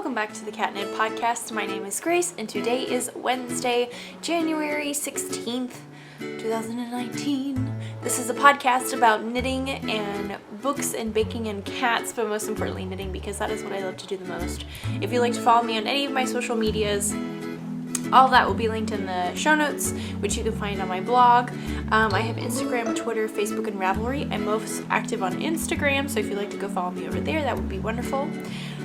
Welcome back to the Catnip Podcast. My name is Grace, and today is Wednesday, January 16th, 2019. This is a podcast about knitting and books and baking and cats, but most importantly knitting, because that is what I love to do the most. If you'd like to follow me on any of my social medias, all of that will be linked in the show notes, which you can find on my blog. I have Instagram, Twitter, Facebook, and Ravelry. I'm most active on Instagram, so if you'd like to go follow me over there, that would be wonderful.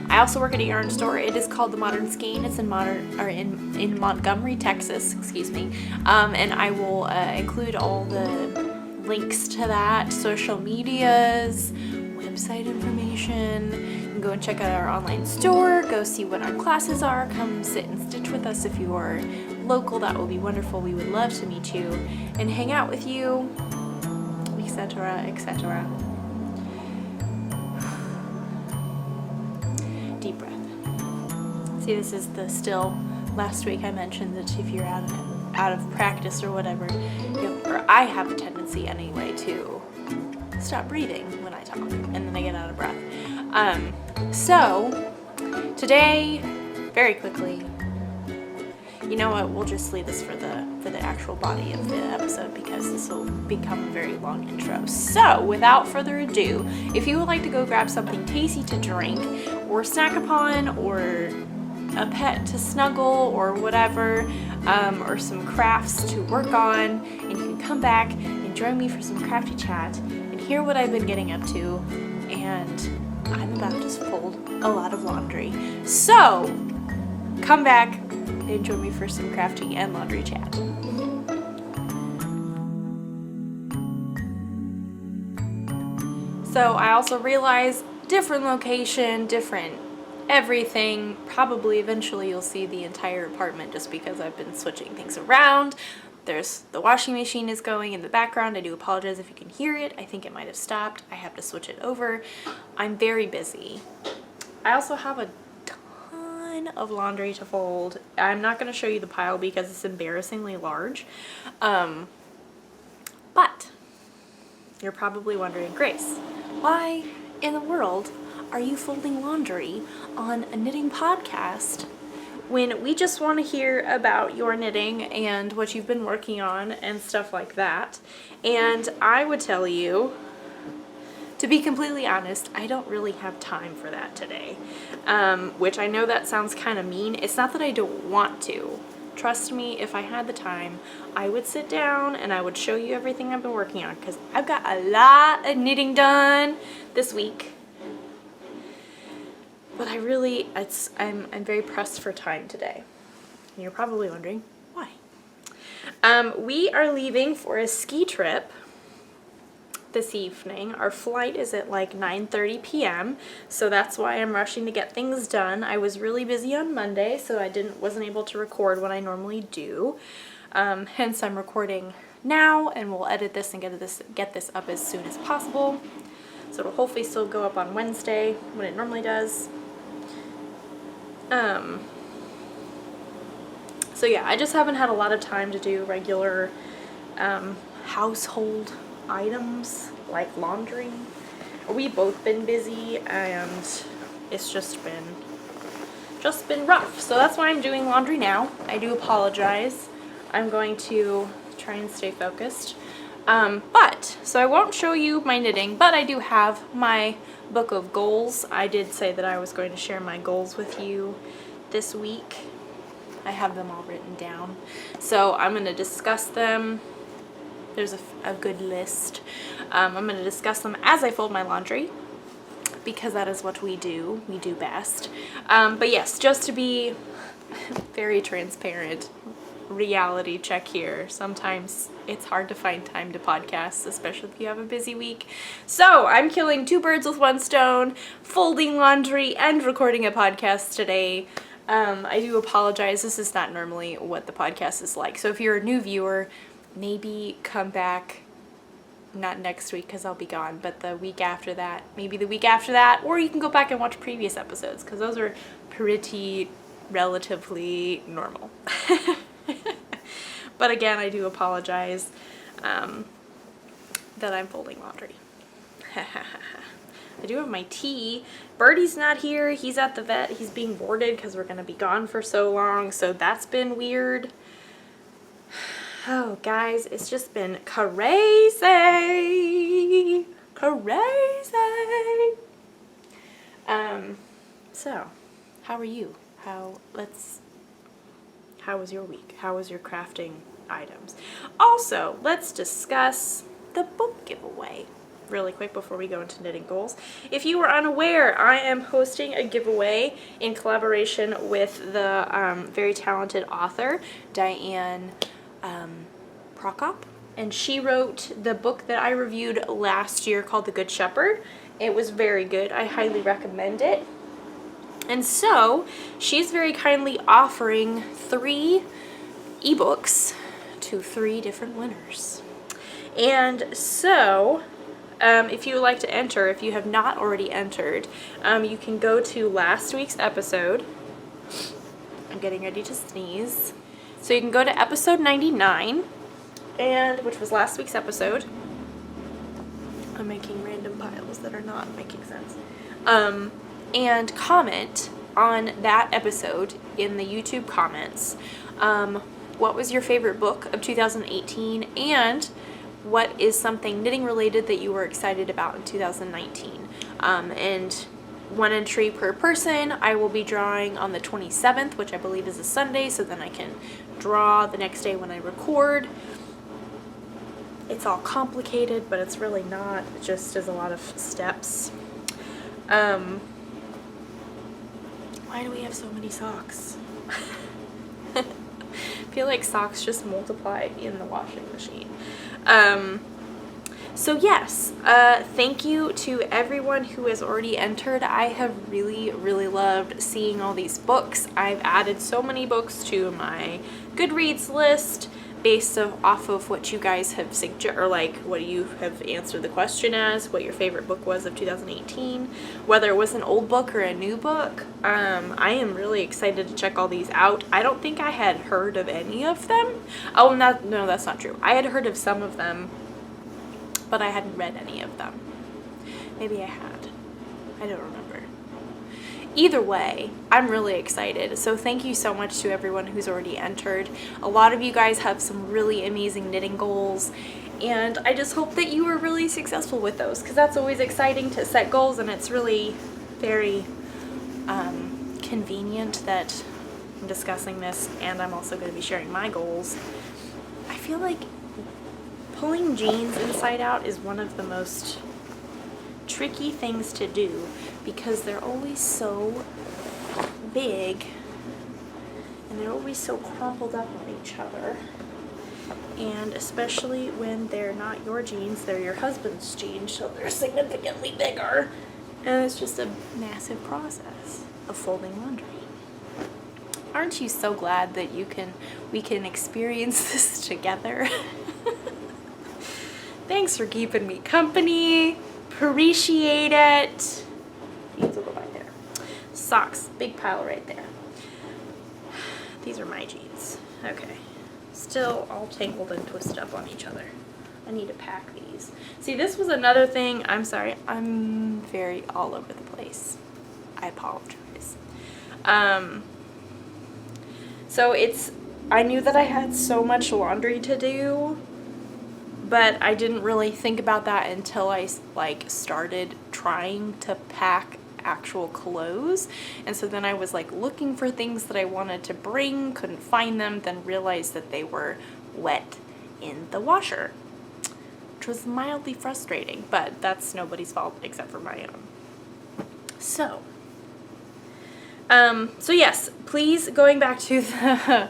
I also work at a yarn store. It is called The Modern Skein. It's in Montgomery, Texas, and I will include all the links to that, social medias, website information. You can go and check out our online store, go see what our classes are, come sit and stitch with us if you are local. That will be wonderful. We would love to meet you and hang out with you, etc., etc. Deep breath. See, this is the still. Last week I mentioned that if you're out of practice or whatever, or I have a tendency anyway to stop breathing when I talk, and then I get out of breath. So today, very quickly, you know what? We'll just leave this for the actual body of the episode, because this will become a very long intro. So without further ado, if you would like to go grab something tasty to drink, or snack upon, or a pet to snuggle, or whatever, or some crafts to work on, and you can come back and join me for some crafty chat and hear what I've been getting up to. And I'm about to fold a lot of laundry, so come back and join me for some crafty and laundry chat. So I also realize different location, different everything. Probably eventually you'll see the entire apartment, just because I've been switching things around. There's the washing machine is going in the background. I do apologize if you can hear it. I think it might have stopped. I have to switch it over. I'm very busy. I also have a ton of laundry to fold. I'm not going to show you the pile because it's embarrassingly large. But you're probably wondering, Grace, why in the world are you folding laundry on a knitting podcast when we just want to hear about your knitting and what you've been working on and stuff like that? And I would tell you, to be completely honest, I don't really have time for that today. Which I know that sounds kind of mean. It's not that I don't want to. Trust me, if I had the time, I would sit down and I would show you everything I've been working on, because I've got a lot of knitting done this week. But I'm very pressed for time today. And you're probably wondering, why? We are leaving for a ski trip this evening. Our flight is at like 9:30 p.m. So that's why I'm rushing to get things done. I was really busy on Monday, so I wasn't able to record what I normally do. Hence I'm recording now, and we'll edit this and get this up as soon as possible. So it'll hopefully still go up on Wednesday when it normally does. So yeah, I just haven't had a lot of time to do regular household items like laundry. We've both been busy, and it's just been rough. So that's why I'm doing laundry now. I do apologize. I'm going to try and stay focused. So I won't show you my knitting, but I do have my book of goals. I did say that I was going to share my goals with you this week. I have them all written down. So I'm going to discuss them. There's a good list. I'm going to discuss them as I fold my laundry, because that is what we do best. But yes, just to be very transparent, reality check here. Sometimes it's hard to find time to podcast, especially if you have a busy week. So I'm killing two birds with one stone, folding laundry and recording a podcast today. I do apologize. This is not normally what the podcast is like. So if you're a new viewer, maybe come back, not next week because I'll be gone, but the week after that, maybe the week after that, or you can go back and watch previous episodes, because those are pretty relatively normal. But again, I do apologize that I'm folding laundry. I do have my tea. Birdie's not here. He's at the vet. He's being boarded because we're going to be gone for so long. So that's been weird. Oh, guys, it's just been crazy. Crazy. So, how are you? How was your week? How was your crafting items? Also, let's discuss the book giveaway really quick before we go into knitting goals. If you were unaware, I am hosting a giveaway in collaboration with the very talented author, Diane Prokop. And she wrote the book that I reviewed last year called The Good Shepherd. It was very good. I highly recommend it. And so, she's very kindly offering 3 ebooks to 3 different winners. And so, if you would like to enter, if you have not already entered, you can go to last week's episode. I'm getting ready to sneeze. So you can go to episode 99, which was last week's episode. I'm making random piles that are not making sense. And comment on that episode in the YouTube comments. What was your favorite book of 2018, and what is something knitting related that you were excited about in 2019? And 1 entry per person. I will be drawing on the 27th, which I believe is a Sunday, so then I can draw the next day when I record. It's all complicated, but it's really not. It just is a lot of steps. Why do we have so many socks? I feel like socks just multiply in the washing machine. So yes, thank you to everyone who has already entered. I have really, really loved seeing all these books. I've added so many books to my Goodreads list based off of what you guys have suggested, or like what you have answered the question as, what your favorite book was of 2018, whether it was an old book or a new book. I am really excited to check all these out. I don't think I had heard of any of them. Oh, no, that's not true. I had heard of some of them, but I hadn't read any of them. Maybe I had. I don't remember. Either way, I'm really excited. So thank you so much to everyone who's already entered. A lot of you guys have some really amazing knitting goals, and I just hope that you are really successful with those, because that's always exciting to set goals, and it's really very convenient that I'm discussing this and I'm also going to be sharing my goals. I feel like pulling jeans inside out is one of the most tricky things to do, because they're always so big and they're always so crumpled up on each other, and especially when they're not your jeans, they're your husband's jeans, so they're significantly bigger, and it's just a massive process of folding laundry. Aren't you so glad that we can experience this together? Thanks for keeping me company. Appreciate it. Jeans will go by there. Socks, big pile right there. These are my jeans. Okay. Still all tangled and twisted up on each other. I need to pack these. See, this was another thing. I'm sorry. I'm very all over the place. I apologize. So I knew that I had so much laundry to do, but I didn't really think about that until I started trying to pack actual clothes. And so then I was looking for things that I wanted to bring, couldn't find them, then realized that they were wet in the washer, which was mildly frustrating, but that's nobody's fault except for my own. So yes, please, going back to the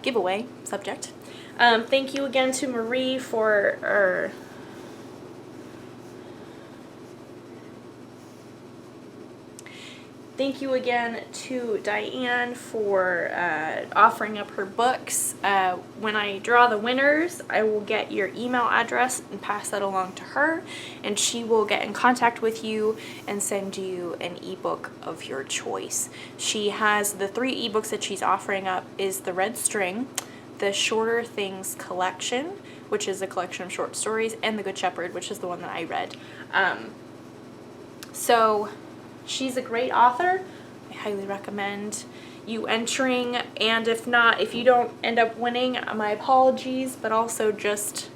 giveaway subject. Thank you again to Marie for thank you again to Diane for offering up her books. When I draw the winners, I will get your email address and pass that along to her, and she will get in contact with you and send you an ebook of your choice. She has the 3 ebooks that she's offering up is the Red String, the Shorter Things collection, which is a collection of short stories, and The Good Shepherd, which is the one that I read. So she's a great author. I highly recommend you entering, and if not, if you don't end up winning, my apologies, but also just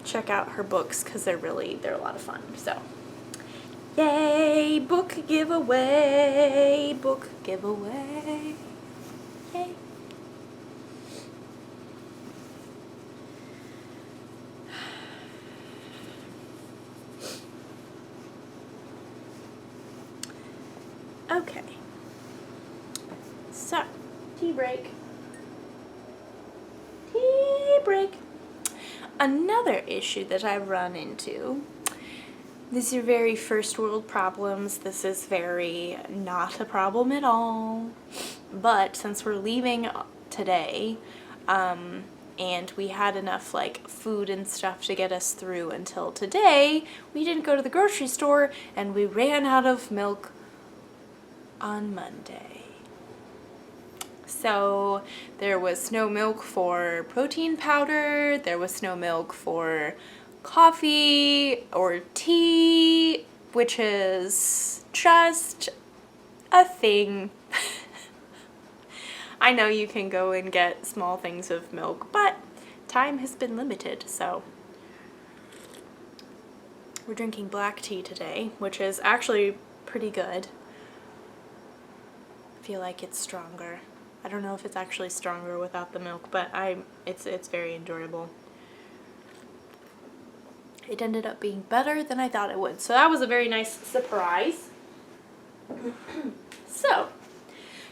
check out her books because they're a lot of fun. So yay, book giveaway, book giveaway, yay. Okay, so tea break. Tea break. Another issue that I've run into, these are very first world problems. This is very not a problem at all. But since we're leaving today, and we had enough like food and stuff to get us through until today, we didn't go to the grocery store and we ran out of milk on Monday. So there was no milk for protein powder, there was no milk for coffee or tea, which is just a thing. I know you can go and get small things of milk, but time has been limited, so we're drinking black tea today, which is actually pretty good. I feel like it's stronger. I don't know if it's actually stronger without the milk, but it's very enjoyable. It ended up being better than I thought it would, so that was a very nice surprise. So,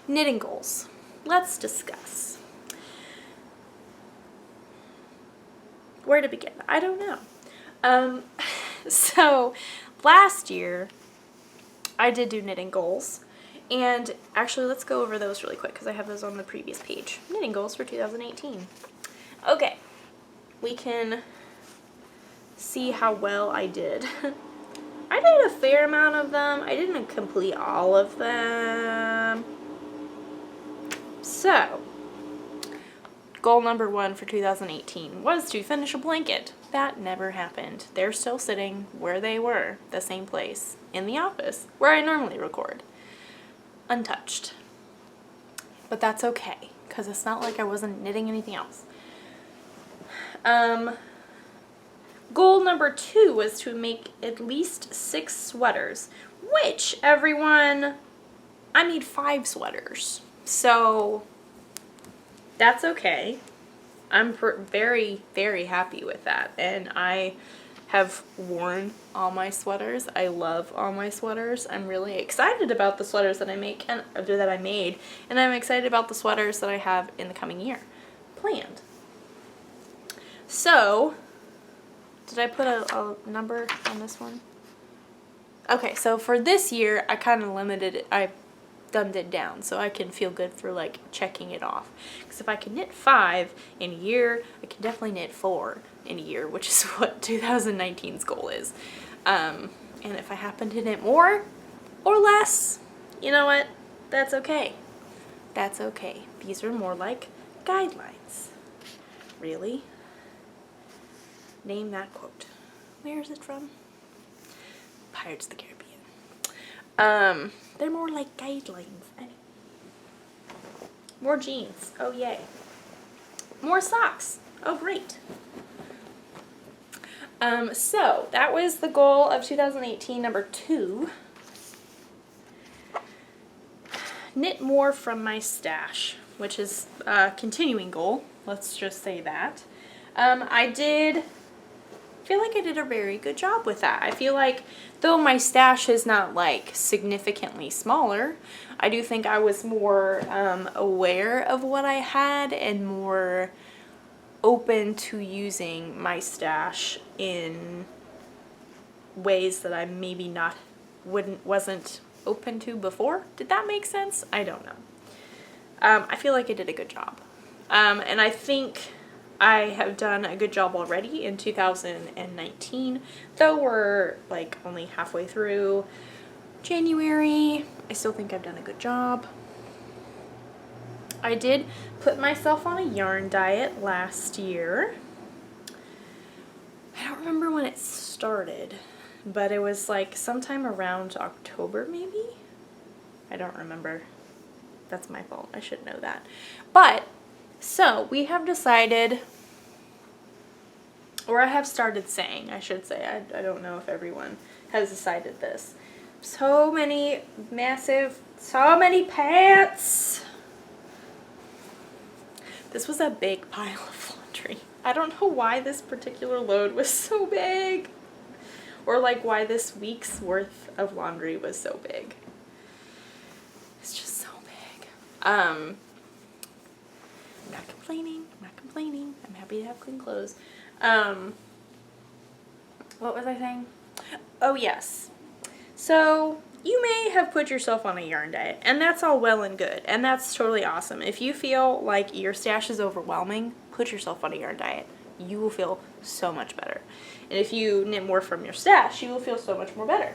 knitting goals. Let's discuss. Where to begin? I don't know. So, last year, I did do knitting goals. And actually, let's go over those really quick because I have those on the previous page. Knitting goals for 2018. Okay, we can see how well I did. I did a fair amount of them. I didn't complete all of them. So, goal number 1 for 2018 was to finish a blanket. That never happened. They're still sitting where they were, the same place, in the office, where I normally record. Untouched. But that's okay, because it's not like I wasn't knitting anything else. Goal number 2 was to make at least 6 sweaters, which everyone, I made 5 sweaters. So that's okay. I'm very, very happy with that, and I have worn all my sweaters. I love all my sweaters. I'm really excited about the sweaters that I made, and I'm excited about the sweaters that I have in the coming year planned. So, did I put a number on this one? Okay, so for this year, I kind of limited it. I dumbed it down so I can feel good for like checking it off. Because if I can knit 5 in a year, I can definitely knit 4 in a year, which is what 2019's goal is. And if I happen to knit more or less, you know what? That's okay. That's okay. These are more like guidelines. Really? Name that quote. Where is it from? Pirates of the Caribbean. They're more like guidelines. More jeans. Oh, yay. More socks. Oh, great. So that was the goal of 2018, number 2. Knit more from my stash, which is a continuing goal. Let's just say that. I feel like I did a very good job with that. I feel like though my stash is not like significantly smaller, I do think I was more aware of what I had and more open to using my stash in ways that I maybe wasn't open to before. Did that make sense? I don't know. I feel like I did a good job. And I think I have done a good job already in 2019, though we're like only halfway through January. I still think I've done a good job. I did put myself on a yarn diet last year. remember when it started, but it was like sometime around October maybe? I don't remember. That's my fault. I should know that. But, so we have decided, or I have started saying, I should say, I don't know if everyone has decided this. So many pants. This was a big pile of laundry. I don't know why this particular load was so big. Or like why this week's worth of laundry was so big. It's just so big. I'm not complaining. I'm not complaining. I'm happy to have clean clothes. What was I saying? Oh, yes. So you may have put yourself on a yarn diet, and that's all well and good, and that's totally awesome. If you feel like your stash is overwhelming, put yourself on a yarn diet. You will feel so much better. And if you knit more from your stash, you will feel so much more better.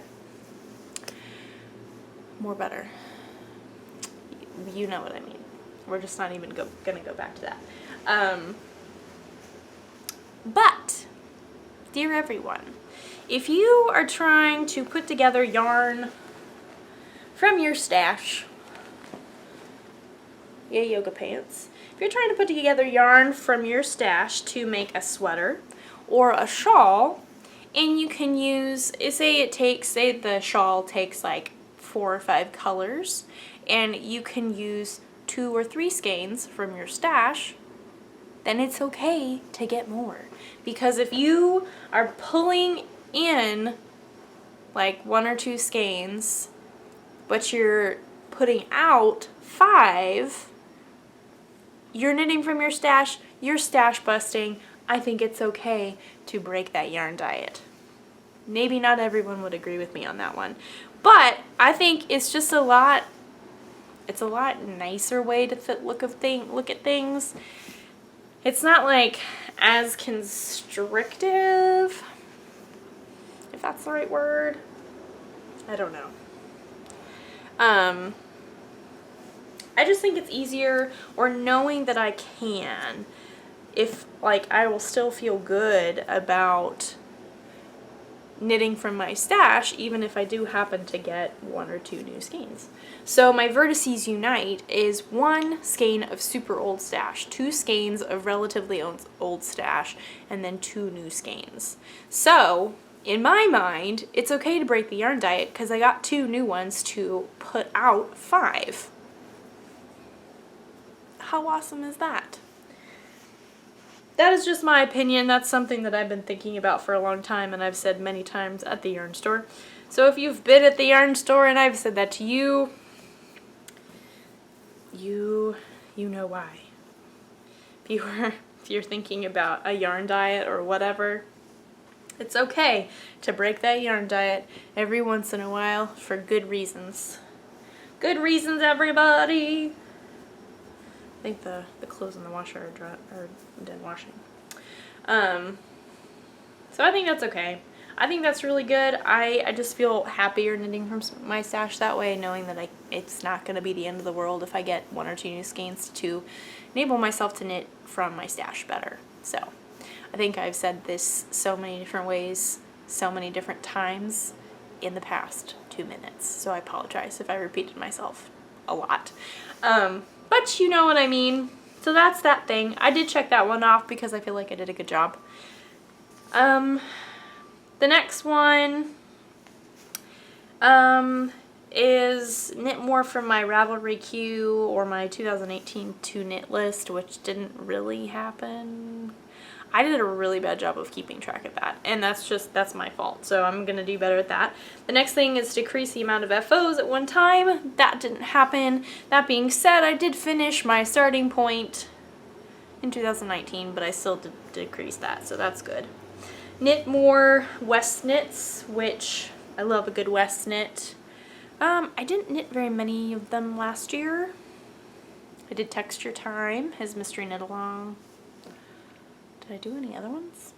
More better. You know what I mean. We're just not even gonna go back to that. But, dear everyone, if you are trying to put together yarn from your stash, yeah, yoga pants. If you're trying to put together yarn from your stash to make a sweater or a shawl, and you can use, say the shawl takes like 4 or 5 colors, and you can use 2 or 3 skeins from your stash, then it's okay to get more. Because if you are pulling in like 1 or 2 skeins, but you're putting out 5, you're knitting from your stash, you're stash busting. I think it's okay to break that yarn diet. Maybe not everyone would agree with me on that one, but I think it's just a lot nicer way to look at things. It's not like as constrictive, if that's the right word. I don't know. I just think it's easier, or knowing that I can, if like I will still feel good about knitting from my stash, even if I do happen to get 1 or 2 new skeins. So my Vertices Unite is 1 skein of super old stash, 2 skeins of relatively old stash, and then 2 new skeins. So in my mind, it's okay to break the yarn diet because I got 2 new ones to put out 5. How awesome is that? That is just my opinion. That's something that I've been thinking about for a long time, and I've said many times at the yarn store. So if you've been at the yarn store and I've said that to you, you know why. If you're thinking about a yarn diet or whatever, it's okay to break that yarn diet every once in a while for good reasons. Good reasons, everybody! I think the clothes in the washer are done washing. So I think that's okay. I think that's really good. I just feel happier knitting from my stash that way, knowing that it's not going to be the end of the world if I get 1 or 2 new skeins to enable myself to knit from my stash better. So I think I've said this so many different ways, so many different times in the past 2 minutes. So I apologize if I repeated myself a lot. But you know what I mean. So that's that thing. I did check that one off because I feel like I did a good job. The next one is knit more from my Ravelry queue or my 2018 to knit list, which didn't really happen. I did a really bad job of keeping track of that, and that's my fault, so I'm gonna do better at that. The next thing is decrease the amount of FOs at one time. That didn't happen. That being said, I did finish my starting point in 2019, but I still did decrease that, so that's good. Knit more West knits, which I love a good West knit. I didn't knit very many of them last year. I did Texture Time, his mystery knit along. Did I do any other ones?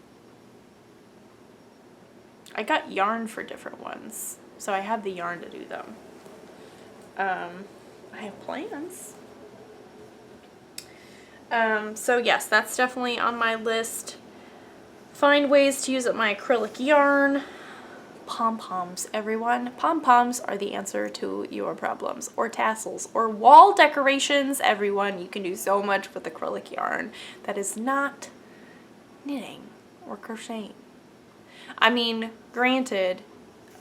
I got yarn for different ones, so I have the yarn to do them. I have plans. So yes, that's definitely on my list Find ways to use up my acrylic yarn. Pom-poms, everyone. Pom-poms are the answer to your problems. Or tassels. Or wall decorations, everyone. You can do so much with acrylic yarn that is not knitting or crocheting. I mean, granted,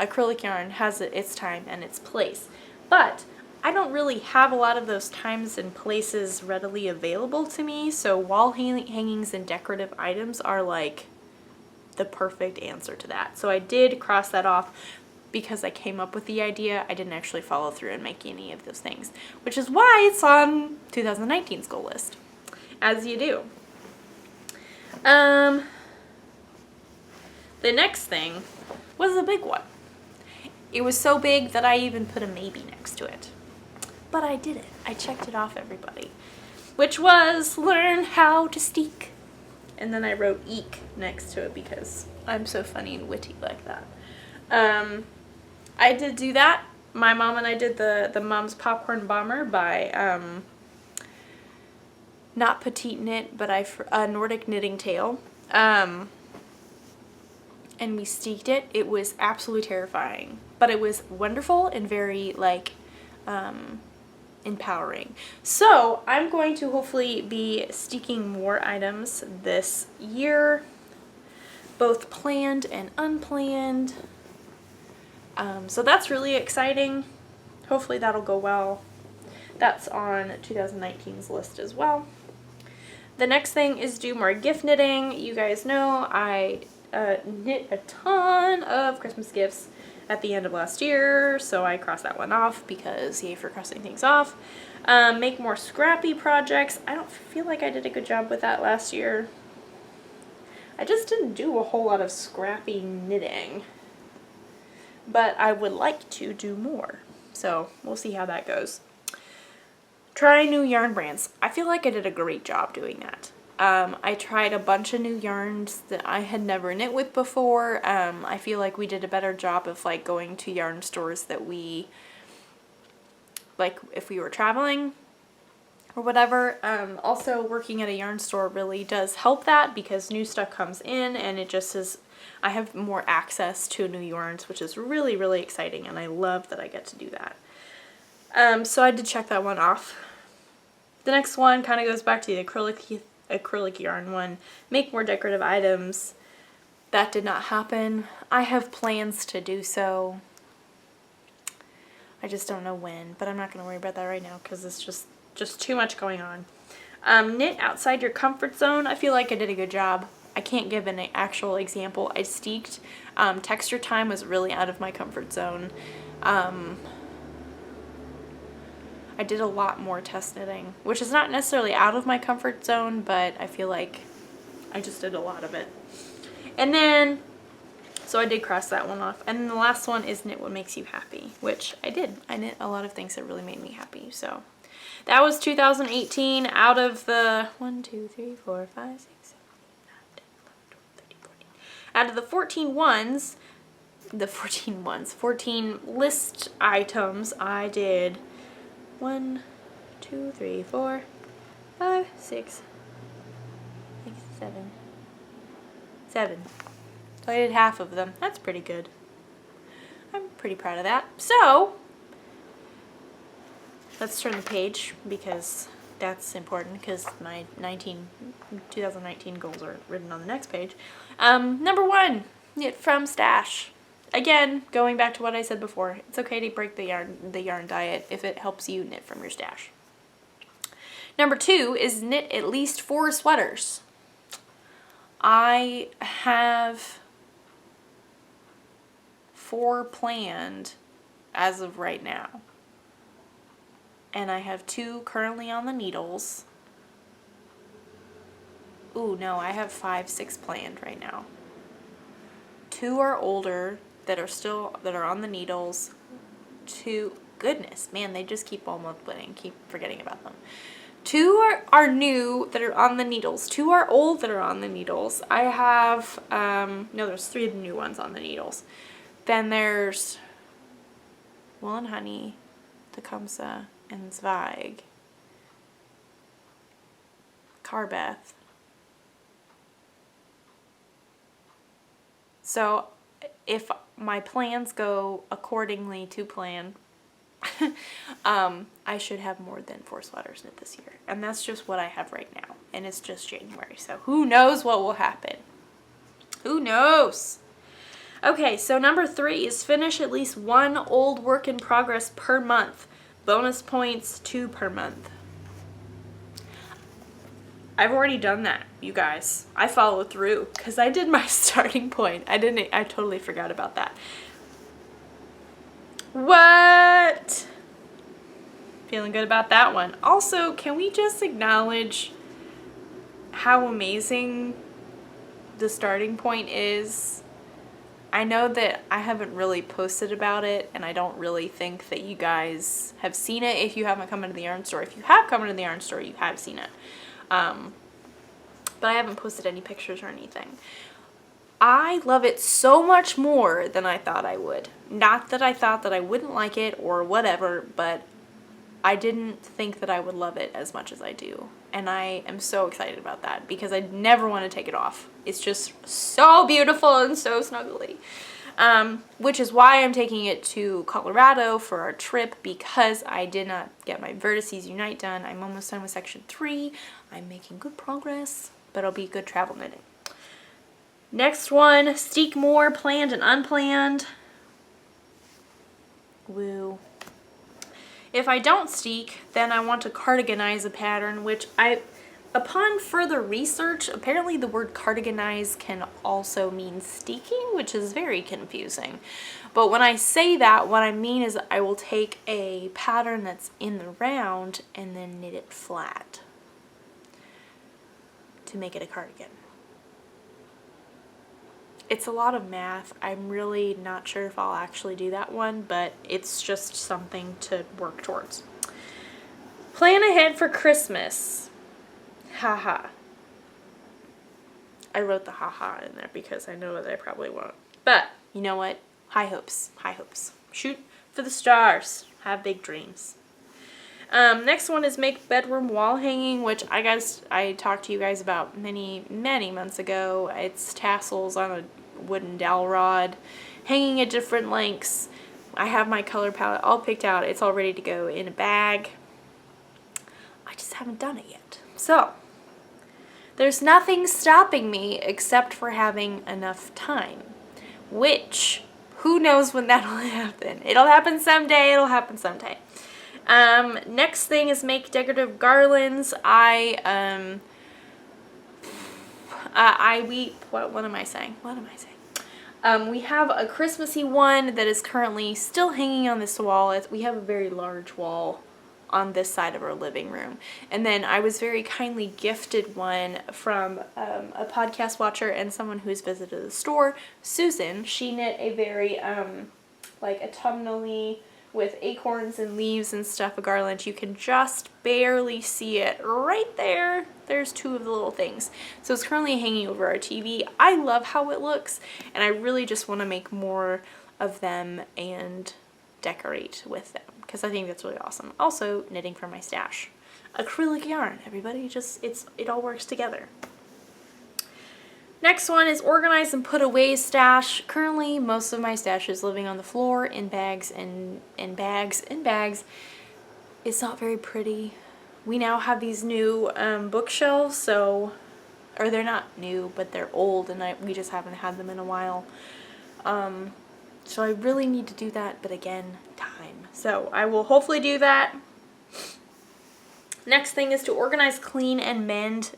acrylic yarn has its time and its place, but I don't really have a lot of those times and places readily available to me, so wall hangings and decorative items are like the perfect answer to that. So I did cross that off because I came up with the idea. I didn't actually follow through and make any of those things, which is why it's on 2019's goal list, as you do. The next thing was a big one. It was so big that I even put a maybe next to it. But I did it. I checked it off, everybody. Which was learn how to steek. And then I wrote eek next to it because I'm so funny and witty like that. I did do that. My mom and I did the Mom's Popcorn Bomber by not Petite Knit, but Nordic Knitting Tale. And we steeked it. It was absolutely terrifying, but it was wonderful and very like empowering. So I'm going to hopefully be steeking more items this year, both planned and unplanned. So that's really exciting. Hopefully that'll go well. That's on 2019's list as well. The next thing is do more gift knitting. You guys know I knit a ton of Christmas gifts at the end of last year, so I crossed that one off because yay for crossing things off. Make more scrappy projects. I don't feel like I did a good job with that last year. I just didn't do a whole lot of scrappy knitting, but I would like to do more, so we'll see how that goes. Try new yarn brands. I feel like I did a great job doing that. I tried a bunch of new yarns that I had never knit with before. I feel like we did a better job of like going to yarn stores that we, like if we were traveling or whatever. Also working at a yarn store really does help that because new stuff comes in and it just is, I have more access to new yarns, which is really, really exciting, and I love that I get to do that. So I did check that one off. The next one kind of goes back to the acrylic yarn one. Make more decorative items. That did not happen. I have plans to do so. I just don't know when, but I'm not going to worry about that right now because it's just too much going on. Knit outside your comfort zone. I feel like I did a good job. I can't give an actual example. I steeked. Texture time was really out of my comfort zone. I did a lot more test knitting, which is not necessarily out of my comfort zone, but I feel like I just did a lot of it. And then, so I did cross that one off. And then the last one is knit what makes you happy, which I did. I knit a lot of things that really made me happy. So that was 2018 out of the 1, 2, 3, 4, 5, 6, 7, 8, 9, 10, 11, 12, 13, 14. Out of the 14 list items, I did 1, 2, 3, 4, 5, 6, 7. So I did half of them. That's pretty good. I'm pretty proud of that. So let's turn the page because that's important because my 2019 goals are written on the next page. Number 1, knit from stash. Again, going back to what I said before, it's okay to break the yarn diet if it helps you knit from your stash. Number 2 is knit at least 4 sweaters. I have 4 planned as of right now. And I have 2 currently on the needles. Ooh, no, I have 5, 6 planned right now. 2 are older that are on the needles. 2, goodness, man, they just keep all multiplying, keep forgetting about them. 2 are new that are on the needles. 2 are old that are on the needles. I have, no, there's 3 new ones on the needles. Then there's Wool and Honey, Tecumseh, and Zweig. Carbeth. So if my plans go accordingly to plan, I should have more than 4 sweaters knit this year. And that's just what I have right now. And it's just January. So who knows what will happen? Who knows? Okay, so number 3 is finish at least 1 old work in progress per month. Bonus points 2 per month. I've already done that, you guys. I followed through because I did my starting point. I totally forgot about that. What? Feeling good about that one. Also, can we just acknowledge how amazing the starting point is? I know that I haven't really posted about it, and I don't really think that you guys have seen it if you haven't come into the yarn store. If you have come into the yarn store, you have seen it. But I haven't posted any pictures or anything. I love it so much more than I thought I would. Not that I thought that I wouldn't like it or whatever, but I didn't think that I would love it as much as I do. And I am so excited about that because I never want to take it off. It's just so beautiful and so snuggly. Which is why I'm taking it to Colorado for our trip, because I did not get my Vertices Unite done. I'm almost done with section 3. I'm making good progress, but it'll be good travel knitting. Next one, steek more, planned and unplanned. Woo. If I don't steek, then I want to cardiganize a pattern, which upon further research, apparently the word cardiganize can also mean steeking, which is very confusing. But when I say that, what I mean is I will take a pattern that's in the round and then knit it flat to make it a cardigan. It's a lot of math. I'm really not sure if I'll actually do that one, but it's just something to work towards. Plan ahead for Christmas. Haha. I wrote the haha in there because I know that I probably won't. But you know what? High hopes. High hopes. Shoot for the stars. Have big dreams. Next one is make bedroom wall hanging, which I talked to you guys about many months ago. It's tassels on a wooden dowel rod, hanging at different lengths. I have my color palette all picked out. It's all ready to go in a bag. I just haven't done it yet. So, there's nothing stopping me except for having enough time, which, who knows when that'll happen. It'll happen someday, it'll happen someday. Next thing is make decorative garlands. What am I saying? We have a Christmassy one that is currently still hanging on this wall. We have a very large wall on this side of our living room. And then I was very kindly gifted one from a podcast watcher and someone who's visited the store, Susan. She knit a very, like autumnally with acorns and leaves and stuff, a garland. You can just barely see it right there. There's 2 of the little things. So it's currently hanging over our TV. I love how it looks, and I really just want to make more of them and decorate with them because I think that's really awesome. Also, knitting from my stash. Acrylic yarn, everybody. It all works together. Next one is organize and put away stash. Currently, most of my stash is living on the floor in bags and bags. It's not very pretty. We now have these new bookshelves, or they're not new, but they're old, and we just haven't had them in a while. So I really need to do that, but again, time. So I will hopefully do that. Next thing is to organize, clean, and mend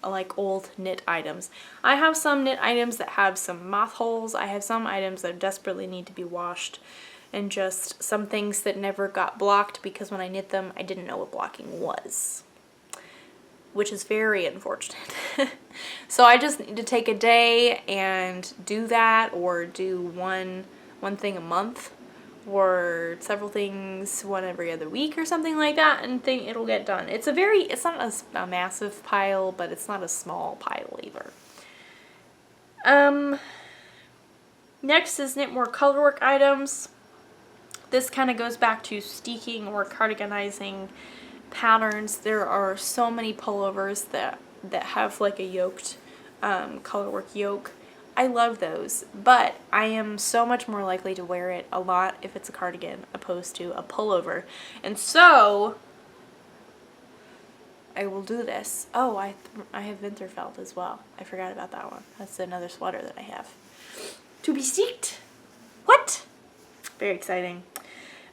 like old knit items. I have some knit items that have some moth holes. I have some items that desperately need to be washed, and just some things that never got blocked because when I knit them I didn't know what blocking was, which is very unfortunate. So I just need to take a day and do that, or do one thing a month, or several things one every other week or something like that, and think it'll get done. It's not a massive pile, but it's not a small pile either. Next is knit more colorwork items. This kind of goes back to steeking or cardiganizing patterns. There are so many pullovers that have like a yoked colorwork yoke. I love those, but I am so much more likely to wear it a lot if it's a cardigan opposed to a pullover. And so I will do this. Oh, I have Winterfeld as well. I forgot about that one. That's another sweater that I have. To be seeked. What? Very exciting.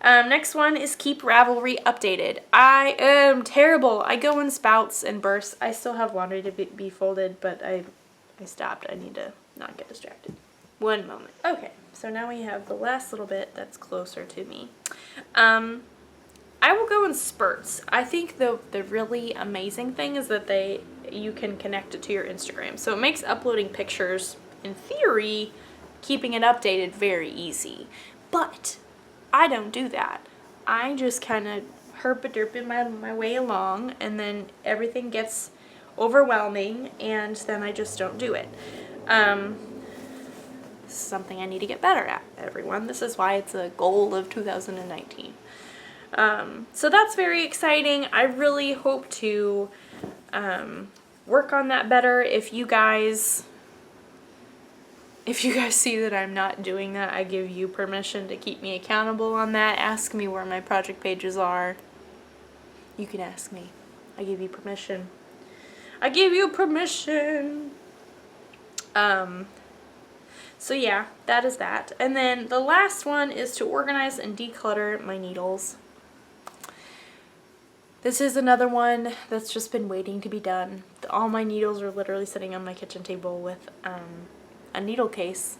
Next one is keep Ravelry updated. I am terrible. I go in spouts and bursts. I still have laundry to be folded, but I stopped. I need to not get distracted. One moment. Okay, so now we have the last little bit that's closer to me. I will go in spurts. I think the really amazing thing is that you can connect it to your Instagram. So it makes uploading pictures, in theory, keeping it updated very easy. But I don't do that. I just kind of herp-a-derp my way along, and then everything gets overwhelming, and then I just don't do it. This is something I need to get better at, everyone. This is why it's a goal of 2019. So that's very exciting. I really hope to work on that better. If you guys see that I'm not doing that, I give you permission to keep me accountable on that. Ask me where my project pages are. You can ask me. I give you permission. I give you permission. So yeah, that is that. And then the last one is to organize and declutter my needles. This is another one that's just been waiting to be done. All my needles are literally sitting on my kitchen table with a needle case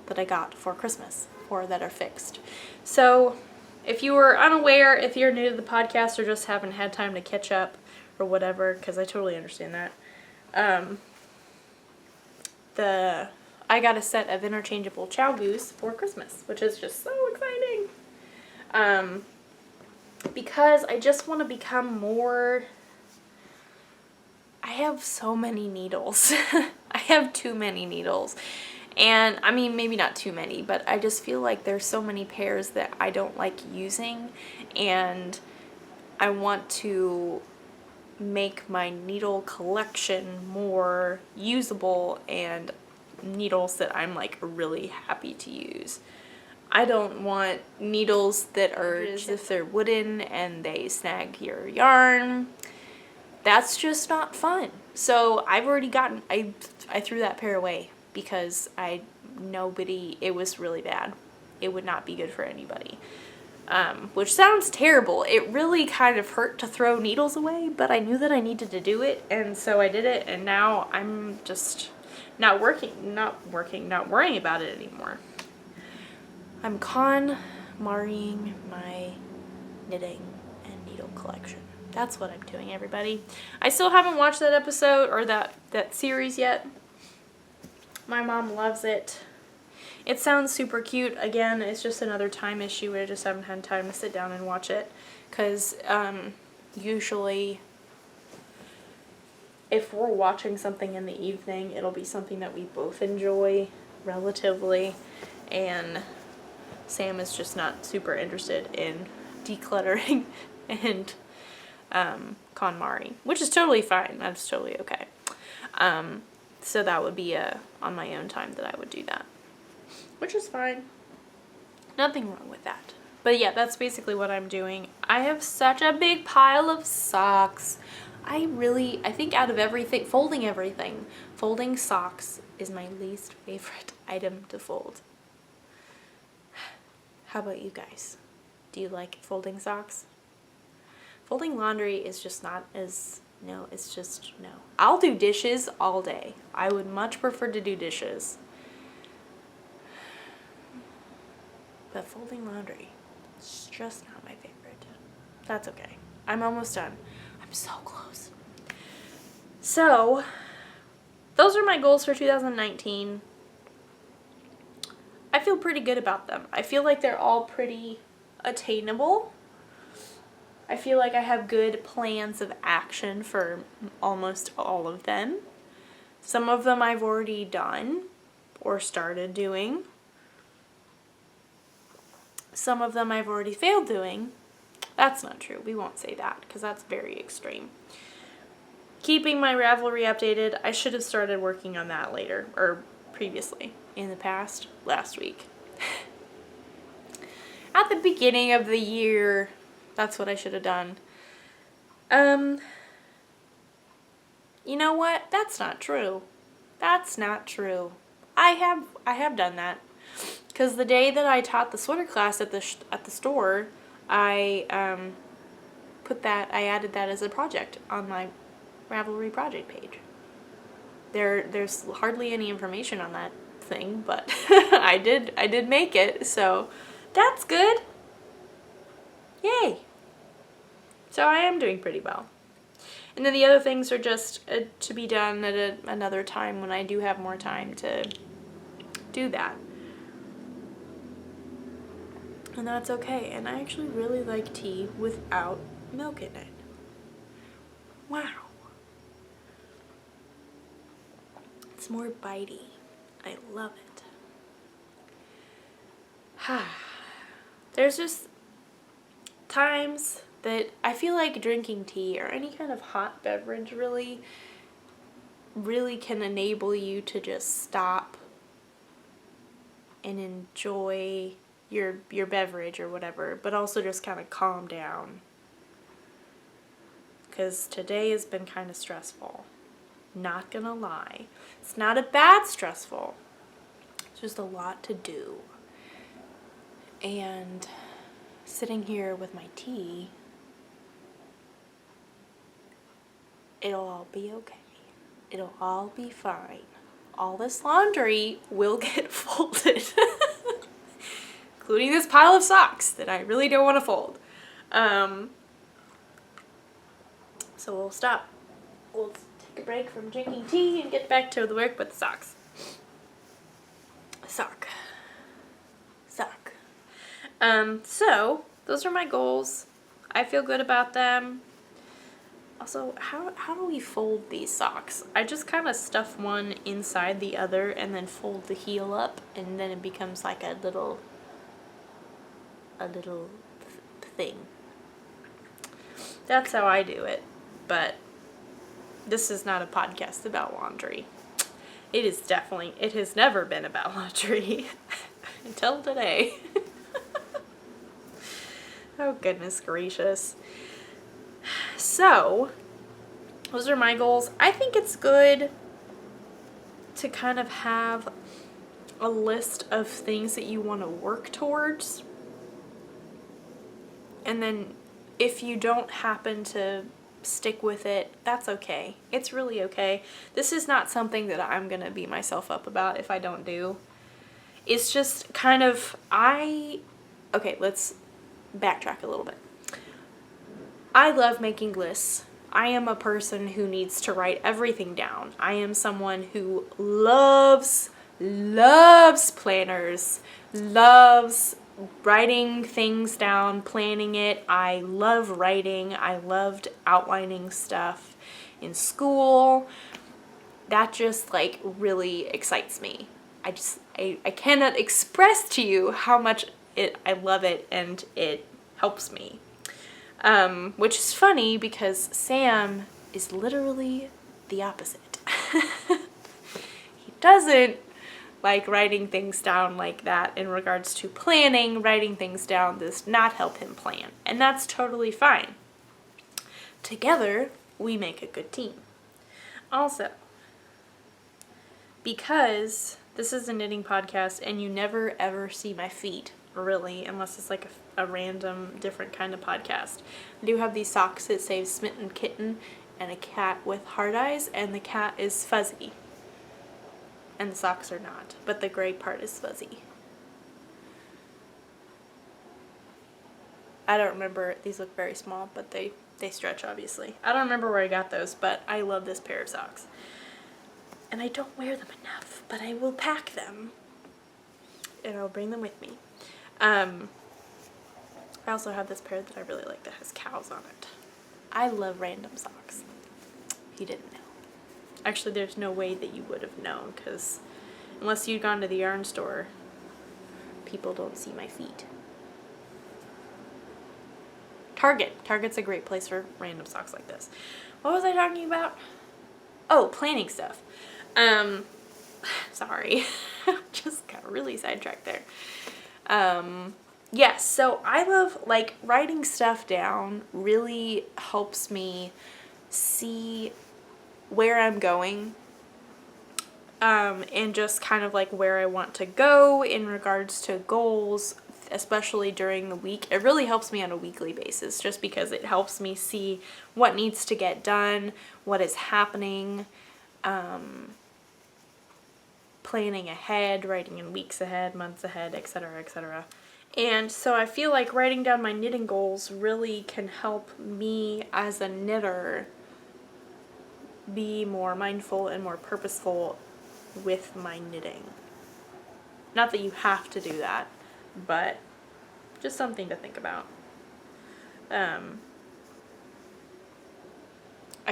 that I got for Christmas, or that are fixed. So if you were unaware, if you're new to the podcast or just haven't had time to catch up or whatever, because I totally understand that, I got a set of interchangeable Chow Goose for Christmas, which is just so exciting. Because I just want to become more... I have so many needles. I have too many needles. And, I mean, maybe not too many, but I just feel like there's so many pairs that I don't like using, and I want to make my needle collection more usable and needles that I'm, like, really happy to use. I don't want needles that are just if they're wooden and they snag your yarn. That's just not fun. So I've already gotten, I threw that pair away because it was really bad. It would not be good for anybody. Which sounds terrible. It really kind of hurt to throw needles away, but I knew that I needed to do it, and so I did it, and now I'm just not worrying about it anymore. I'm KonMariing my knitting and needle collection. That's what I'm doing, everybody. I still haven't watched that episode or that series yet. My mom loves it. It sounds super cute. Again, it's just another time issue. I just haven't had time to sit down and watch it. Because usually if we're watching something in the evening, it'll be something that we both enjoy relatively. And Sam is just not super interested in decluttering and KonMari, which is totally fine. That's totally okay. So that would be on my own time that I would do that, which is fine. Nothing wrong with that. But yeah, that's basically what I'm doing. I have such a big pile of socks. I think out of everything, folding socks is my least favorite item to fold. How about you guys? Do you like folding socks? Folding laundry is just not as, no, it's just, no. I'll do dishes all day. I would much prefer to do dishes. But folding laundry, it's just not my favorite. That's okay. I'm almost done. I'm so close. So, those are my goals for 2019. I feel pretty good about them. I feel like they're all pretty attainable. I feel like I have good plans of action for almost all of them. Some of them I've already done or started doing. Some of them I've already failed doing. That's not true. We won't say that because that's very extreme. Keeping my Ravelry updated. I should have started working on that later or previously, in the past, last week. At the beginning of the year, that's what I should have done. You know what? That's not true. That's not true. I have done that. Because the day that I taught the sweater class at the store, I added that as a project on my Ravelry project page. There's hardly any information on that thing, but I did make it, so that's good. Yay. So I am doing pretty well. And then the other things are just to be done at another time when I do have more time to do that. And that's okay. And I actually really like tea without milk in it. Wow. It's more bitey. I love it. There's just times that I feel like drinking tea or any kind of hot beverage really can enable you to just stop and enjoy your beverage or whatever, but also just kind of calm down. Because today has been kind of stressful. Not gonna lie. It's not a bad stressful. It's just a lot to do. And sitting here with my tea, it'll all be okay. It'll all be fine. All this laundry will get folded. Including this pile of socks that I really don't want to fold. So we'll stop. We'll take a break from drinking tea and get back to the work with the socks. Sock. So those are my goals. I feel good about them. Also, how do we fold these socks? I just kind of stuff one inside the other and then fold the heel up, and then it becomes like a little thing. That's how I do it. But this is not a podcast about laundry. It has never been about laundry until today. Oh, goodness gracious. So, those are my goals. I think it's good to kind of have a list of things that you want to work towards. And then if you don't happen to stick with it, that's okay. It's really okay. This is not something that I'm going to beat myself up about if I don't do. It's just kind of, okay, let's backtrack a little bit. I love making lists. I am a person who needs to write everything down. I am someone who loves planners, loves writing things down, planning it. I love writing. I loved outlining stuff in school. That just like really excites me. I cannot express to you how much I love it, and it helps me. Which is funny because Sam is literally the opposite. He doesn't like writing things down like that in regards to planning. Writing things down does not help him plan, and that's totally fine. Together, we make a good team. Also, because this is a knitting podcast and you never ever see my feet, really, unless it's like a random different kind of podcast. I do have these socks that say Smitten Kitten and a cat with hard eyes, and the cat is fuzzy. And the socks are not, but the gray part is fuzzy. I don't remember, these look very small, but they stretch obviously. I don't remember where I got those, but I love this pair of socks. And I don't wear them enough, but I will pack them. And I'll bring them with me. I also have this pair that I really like that has cows on it. I love random socks. You didn't know. Actually, there's no way that you would have known, because unless you'd gone to the yarn store, people don't see my feet. Target's a great place for random socks like this. What was I talking about? Oh, planning stuff. sorry, just got really sidetracked there. Yes, so I love, like, writing stuff down really helps me see where I'm going, and just kind of like where I want to go in regards to goals, especially during the week. It really helps me on a weekly basis just because it helps me see what needs to get done, what is happening, planning ahead, writing in weeks ahead, months ahead, etc., etc. And so I feel like writing down my knitting goals really can help me as a knitter be more mindful and more purposeful with my knitting. Not that you have to do that, but just something to think about. I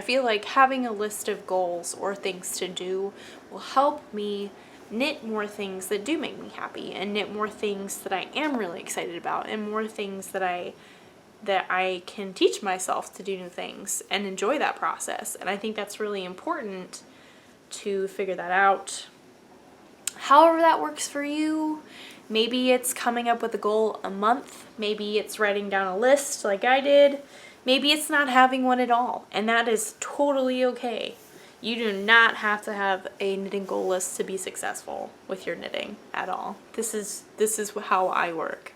feel like having a list of goals or things to do will help me knit more things that do make me happy, and knit more things that I am really excited about, and more things that I can teach myself to do new things and enjoy that process. And I think that's really important to figure that out. However that works for you. Maybe it's coming up with a goal a month. Maybe it's writing down a list like I did. Maybe it's not having one at all, and that is totally okay. You do not have to have a knitting goal list to be successful with your knitting at all. This is how I work.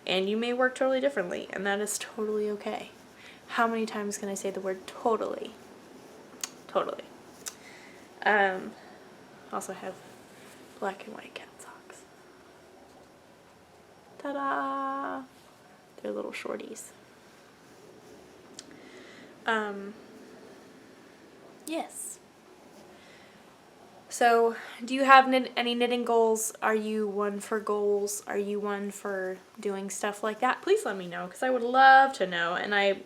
And you may work totally differently, and that is totally okay. How many times can I say the word totally? Totally. Also have black and white cat socks. Ta-da! They're little shorties. Yes. So, do you have any knitting goals? Are you one for goals? Are you one for doing stuff like that? Please let me know, because I would love to know. And I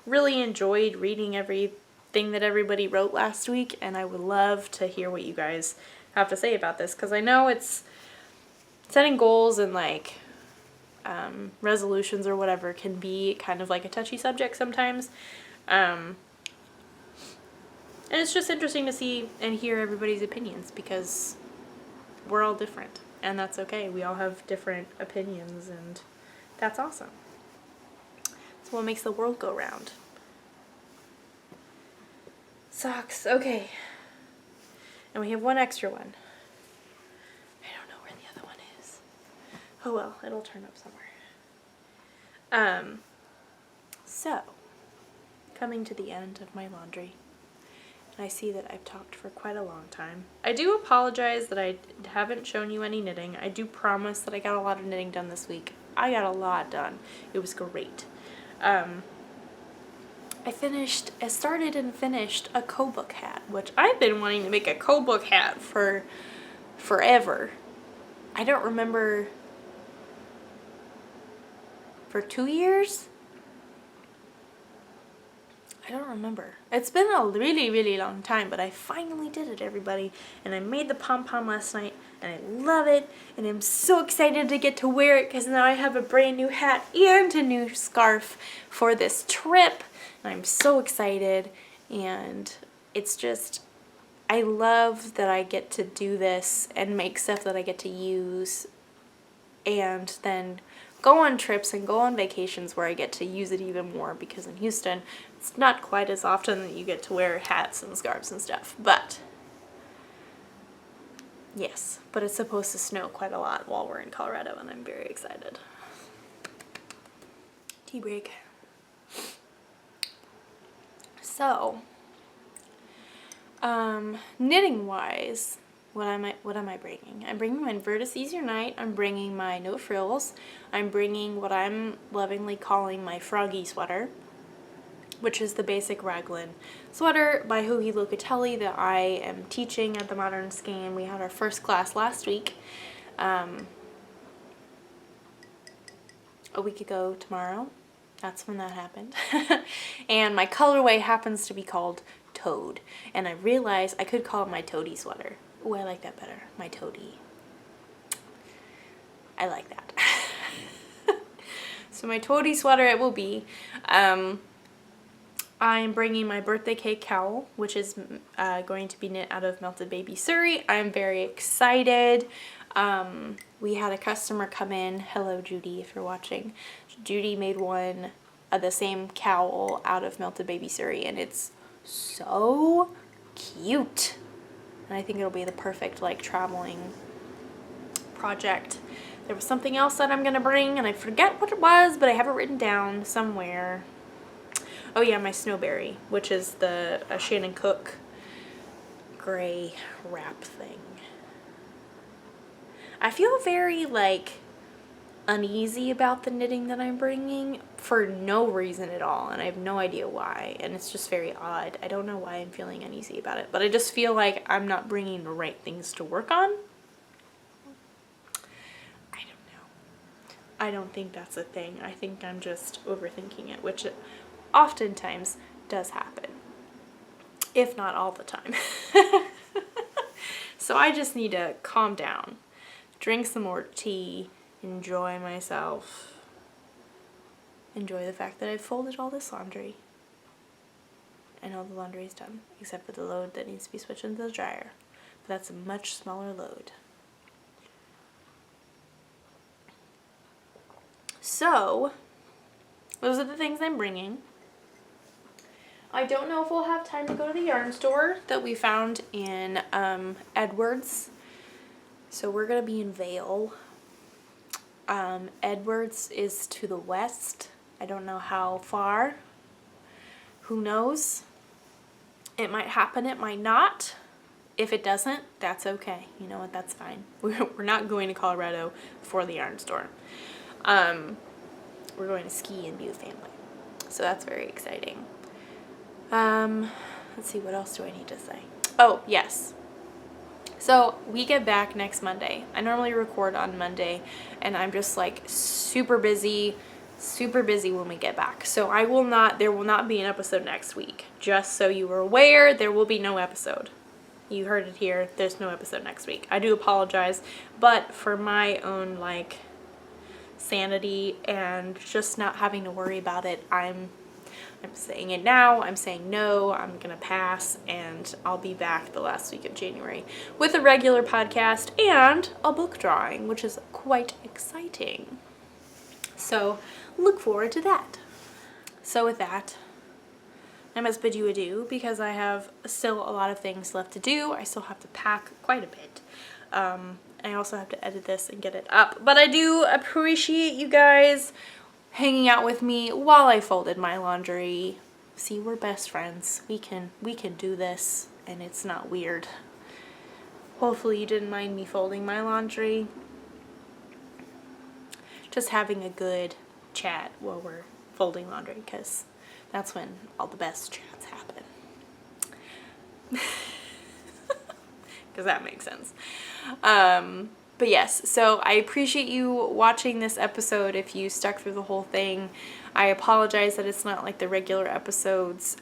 really enjoyed reading everything that everybody wrote last week, and I would love to hear what you guys have to say about this, because I know it's setting goals and like resolutions or whatever can be kind of like a touchy subject sometimes. And it's just interesting to see and hear everybody's opinions, because we're all different, and that's okay. We all have different opinions, and that's awesome. It's what makes the world go round. Socks, okay. And we have one extra one. I don't know where the other one is. Oh well, it'll turn up somewhere. So, coming to the end of my laundry. I see that I've talked for quite a long time. I do apologize that I haven't shown you any knitting. I do promise that I got a lot of knitting done this week. I got a lot done. It was great. I started and finished a co-book hat, which I've been wanting to make a co-book hat for forever. I don't remember, for 2 years? I don't remember. It's been a really, really long time, but I finally did it, everybody. And I made the pom-pom last night, and I love it. And I'm so excited to get to wear it, because now I have a brand new hat and a new scarf for this trip. And I'm so excited. And it's just, I love that I get to do this and make stuff that I get to use. And then go on trips and go on vacations where I get to use it even more, because in Houston it's not quite as often that you get to wear hats and scarves and stuff. But yes, but it's supposed to snow quite a lot while we're in Colorado, and I'm very excited. Tea break. So, knitting wise, what am I bringing? I'm bringing my Vertis Easier Night. I'm bringing my No Frills. I'm bringing what I'm lovingly calling my Froggy sweater, which is the basic raglan sweater by Hugi Locatelli that I am teaching at the Modern Skein. We had our first class last week. A week ago tomorrow. That's when that happened. And my colorway happens to be called Toad. And I realized I could call it my Toady sweater. Ooh, I like that better. My Toady. I like that. So my Toady sweater it will be. I'm bringing my birthday cake cowl, which is going to be knit out of melted baby suri. I'm very excited. We had a customer come in. Hello, Judy, if you're watching. Judy made one of the same cowl out of melted baby suri, and it's so cute. And I think it'll be the perfect, like, traveling project. There was something else that I'm gonna bring, and I forget what it was, but I have it written down somewhere. Oh yeah, my snowberry, which is the Shannon Cook gray wrap thing. I feel very, like, uneasy about the knitting that I'm bringing for no reason at all, and I have no idea why, and it's just very odd. I don't know why I'm feeling uneasy about it, but I just feel like I'm not bringing the right things to work on. I don't know. I don't think that's a thing. I think I'm just overthinking it, which oftentimes does happen, if not all the time. So I just need to calm down, drink some more tea, enjoy myself, enjoy the fact that I've folded all this laundry, and all the laundry is done, except for the load that needs to be switched into the dryer, but that's a much smaller load. So, those are the things I'm bringing. I don't know if we'll have time to go to the yarn store that we found in Edwards. So we're going to be in Vail. Edwards is to the west. I don't know how far. Who knows? It might happen, it might not. If it doesn't, that's okay. You know what? That's fine. We're not going to Colorado for the yarn store. We're going to ski and be with family. So that's very exciting. Let's see, what else do I need to say? Oh, yes. So we get back next Monday. I normally record on Monday, and I'm just like super busy when we get back. So there will not be an episode next week. Just so you were aware, there will be no episode. You heard it here. There's no episode next week. I do apologize, but for my own, like, sanity and just not having to worry about it, I'm saying it now. I'm saying no, I'm gonna pass, and I'll be back the last week of January with a regular podcast and a book drawing, which is quite exciting. So look forward to that. So with that, I must bid you adieu because I have still a lot of things left to do. I still have to pack quite a bit. I also have to edit this and get it up. But I do appreciate you guys hanging out with me while I folded my laundry. See, we're best friends. We can do this, and it's not weird. Hopefully you didn't mind me folding my laundry. Just having a good chat while we're folding laundry, because that's when all the best chats happen. Because that makes sense. But yes, so I appreciate you watching this episode if you stuck through the whole thing. I apologize that it's not like the regular episodes.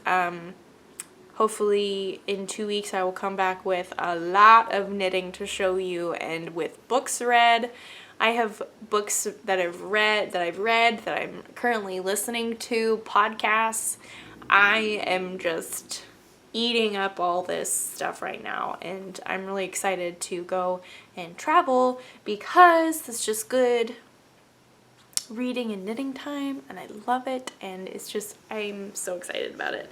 Hopefully in 2 weeks I will come back with a lot of knitting to show you and with books read. I have books that I've read, that I'm currently listening to, podcasts. I am just eating up all this stuff right now, and I'm really excited to go and travel because it's just good reading and knitting time, and I love it, and it's just, I'm so excited about it.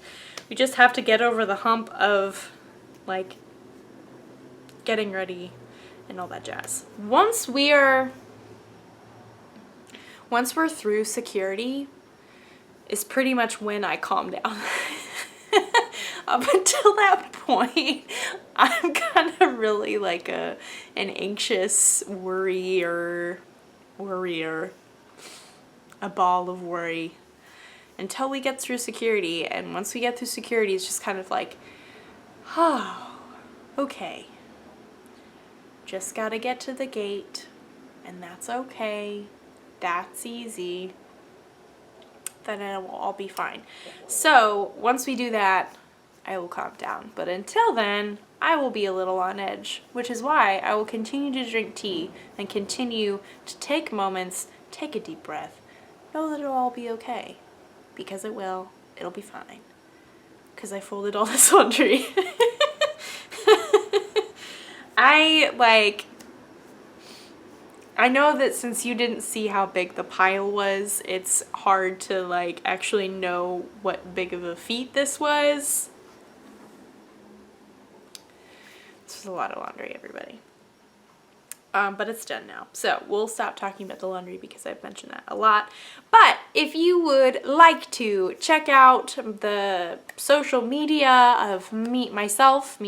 We just have to get over the hump of, like, getting ready and all that jazz. Once we're through security is pretty much when I calm down. Up until that point, I'm kind of really like an anxious worrier, a ball of worry, until we get through security. And once we get through security, it's just kind of like, oh, okay. Just gotta get to the gate, and that's okay. That's easy. Then it will all be fine. So once we do that, I will calm down. But until then, I will be a little on edge, which is why I will continue to drink tea and continue to take moments, take a deep breath, know that it'll all be okay. Because it will. It'll be fine. because I folded all this laundry. I know that since you didn't see how big the pile was, it's hard to like actually know what big of a feat this was. This was a lot of laundry, everybody. But it's done now. So we'll stop talking about the laundry because I've mentioned that a lot. But if you would like to check out the social media of me, myself,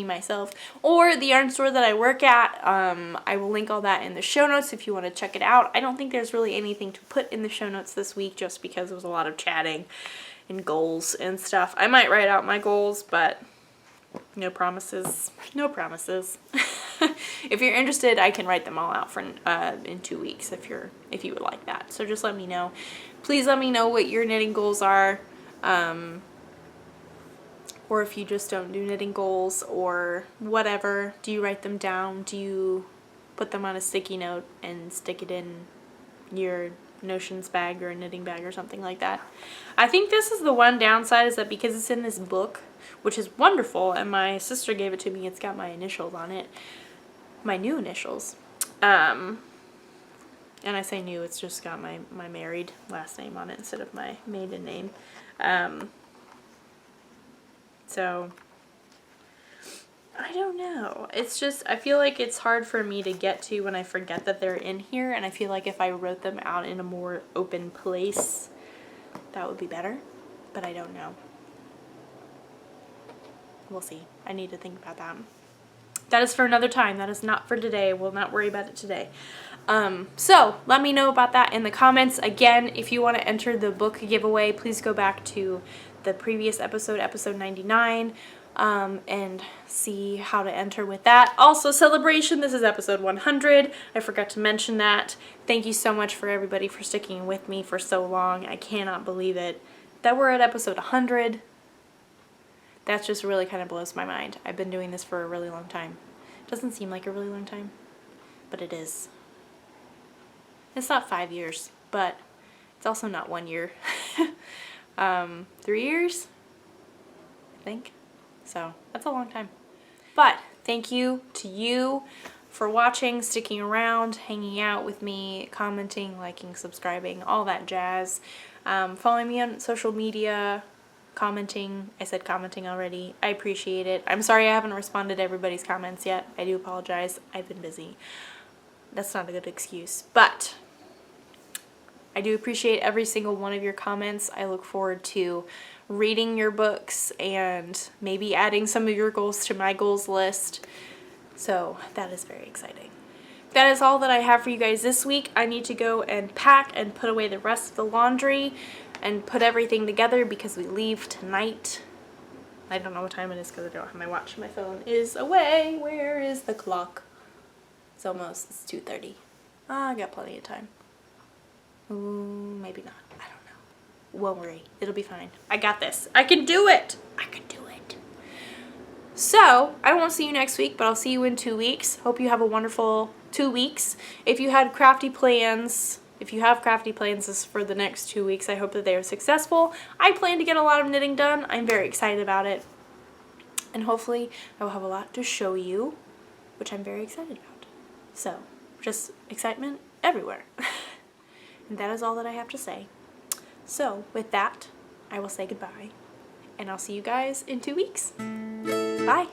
or the yarn store that I work at, I will link all that in the show notes if you want to check it out. I don't think there's really anything to put in the show notes this week just because there was a lot of chatting and goals and stuff. I might write out my goals, but no promises. No promises. If you're interested, I can write them all out for in 2 weeks if you would like that. So just let me know. Please let me know what your knitting goals are, or if you just don't do knitting goals or whatever. Do you write them down? Do you put them on a sticky note and stick it in your notions bag or a knitting bag or something like that? I think this is the one downside, is that because it's in this book, which is wonderful, and my sister gave it to me, it's got my initials on it, my new initials, and I say new, it's just got my married last name on it instead of my maiden name. So I don't know, it's just, I feel like it's hard for me to get to when I forget that they're in here, and I feel like if I wrote them out in a more open place, that would be better, but I don't know. We'll see. I need to think about that. That is for another time. That is not for today. We'll not worry about it today. So let me know about that in the comments. Again, if you want to enter the book giveaway, please go back to the previous episode, episode 99, and see how to enter with that. Also, celebration. This is episode 100. I forgot to mention that. Thank you so much for everybody for sticking with me for so long. I cannot believe it that we're at episode 100. That just really kind of blows my mind. I've been doing this for a really long time. It doesn't seem like a really long time, but it is. It's not 5 years, but it's also not 1 year. 3 years, I think. So that's a long time. But thank you to you for watching, sticking around, hanging out with me, commenting, liking, subscribing, all that jazz. Following me on social media, commenting. I said commenting already. I appreciate it. I'm sorry I haven't responded to everybody's comments yet. I do apologize. I've been busy. That's not a good excuse, but I do appreciate every single one of your comments. I look forward to reading your books and maybe adding some of your goals to my goals list. So that is very exciting. That is all that I have for you guys this week. I need to go and pack and put away the rest of the laundry and put everything together because we leave tonight. I don't know what time it is because I don't have my watch. My phone is away. Where is the clock? It's 2:30. I got plenty of time. Ooh, maybe not. I don't know. Won't worry. It'll be fine. I got this. I can do it. I can do it. So, I won't see you next week, but I'll see you in 2 weeks. Hope you have a wonderful 2 weeks. If you have crafty plans for the next 2 weeks, I hope that they are successful. I plan to get a lot of knitting done. I'm very excited about it. And hopefully I will have a lot to show you, which I'm very excited about. So, just excitement everywhere. And that is all that I have to say. So, with that, I will say goodbye. And I'll see you guys in 2 weeks. Bye.